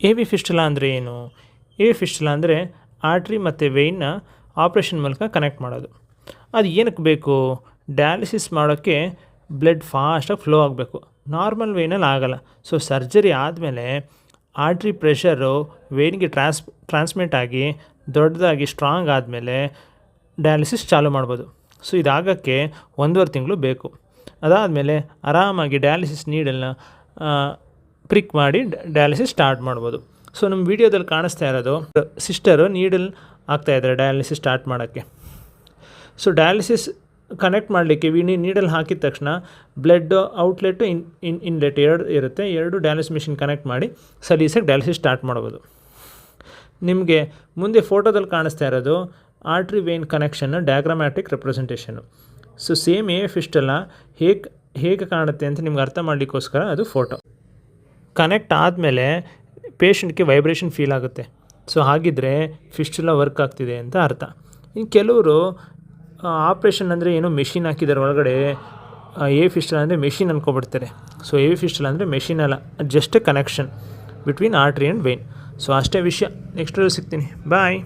A V fistula ಅಂದರೆ ಏನು? A V fistula ಅಂದರೆ ಆರ್ಟ್ರಿ ಮತ್ತು ವೆಯ್ನ್ನ ಆಪ್ರೇಷನ್ ಮೂಲಕ ಕನೆಕ್ಟ್ ಮಾಡೋದು. ಅದು ಏನಕ್ಕೆ ಬೇಕು? ಡಯಾಲಿಸಿಸ್ ಮಾಡೋಕ್ಕೆ ಬ್ಲಡ್ ಫಾಸ್ಟಾಗಿ ಫ್ಲೋ ಆಗಬೇಕು. ನಾರ್ಮಲ್ ವೇನಲ್ಲಿ ಆಗಲ್ಲ. ಸೊ ಸರ್ಜರಿ ಆದಮೇಲೆ ಆರ್ಟ್ರಿ ಪ್ರೆಷರು ವೇಯ್ನಿಗೆ ಟ್ರಾನ್ಸ್ಮಿಟ್ ಆಗಿ ದೊಡ್ಡದಾಗಿ ಸ್ಟ್ರಾಂಗ್ ಆದಮೇಲೆ ಡಯಾಲಿಸಿಸ್ ಚಾಲೂ ಮಾಡ್ಬೋದು. ಸೊ ಇದಾಗೋಕ್ಕೆ 1.5 ತಿಂಗಳು ಬೇಕು. ಅದಾದಮೇಲೆ ಆರಾಮಾಗಿ ಡಯಾಲಿಸಿಸ್ ನೀಡಲ್ನ ಪ್ರಿಕ್ ಮಾಡಿ ಡಯಾಲಿಸಿಸ್ ಸ್ಟಾರ್ಟ್ ಮಾಡ್ಬೋದು. ಸೊ ನಮ್ಮ ವೀಡಿಯೋದಲ್ಲಿ ಕಾಣಿಸ್ತಾ ಇರೋದು ಸಿಸ್ಟರು ನೀಡಲ್ ಆಗ್ತಾಯಿದ್ದಾರೆ ಡಯಾಲಿಸಿಸ್ ಸ್ಟಾರ್ಟ್ ಮಾಡೋಕ್ಕೆ. ಸೊ ಡಯಾಲಿಸಿಸ್ ಕನೆಕ್ಟ್ ಮಾಡಲಿಕ್ಕೆ ನೀಡಲ್ ಹಾಕಿದ ತಕ್ಷಣ ಬ್ಲಡ್ಡು ಔಟ್ಲೆಟ್ಟು ಇನ್ಲೆಟ್ ಎರಡು ಇರುತ್ತೆ. ಎರಡು ಡಯಾಲಿಸಿಸ್ ಮಿಷಿನ್ ಕನೆಕ್ಟ್ ಮಾಡಿ ಸಲೀಸಾಗಿ ಡಯಾಲಿಸಿಸ್ ಸ್ಟಾರ್ಟ್ ಮಾಡ್ಬೋದು. ನಿಮಗೆ ಮುಂದೆ ಫೋಟೋದಲ್ಲಿ ಕಾಣಿಸ್ತಾ ಇರೋದು artery vein connection diagrammatic representation. So same a fistula ಹೇಗೆ ಕಾಣುತ್ತೆ ಅಂತ ನಿಮ್ಗೆ ಅರ್ಥ ಮಾಡಲಿಕ್ಕೋಸ್ಕರ ಅದು ಫೋಟೋ. ಕನೆಕ್ಟ್ ಆದಮೇಲೆ ಪೇಷಂಟ್ಗೆ ವೈಬ್ರೇಷನ್ ಫೀಲ್ ಆಗುತ್ತೆ. ಸೊ ಹಾಗಿದ್ದರೆ ಫಿಸ್ಟುಲಾ ವರ್ಕ್ ಆಗ್ತಿದೆ ಅಂತ ಅರ್ಥ. ಇನ್ನು ಕೆಲವರು ಆಪ್ರೇಷನ್ ಅಂದರೆ ಏನೋ ಮೆಷಿನ್ ಹಾಕಿದ್ದಾರೆ ಒಳಗಡೆ, ಎ ಫಿಸ್ಟುಲಾ ಅಂದರೆ ಮೆಷಿನ್ ಅಂದ್ಕೊಬಿಡ್ತಾರೆ. ಸೊ ಎ ಫಿಸ್ಟುಲಾ ಅಂದರೆ ಮೆಷಿನ್ ಅಲ್ಲ, just a connection between artery and vein. So ಅಷ್ಟೇ ವಿಷಯ. ನೆಕ್ಸ್ಟ್ ಸಿಗ್ತೀನಿ. ಬಾಯ್.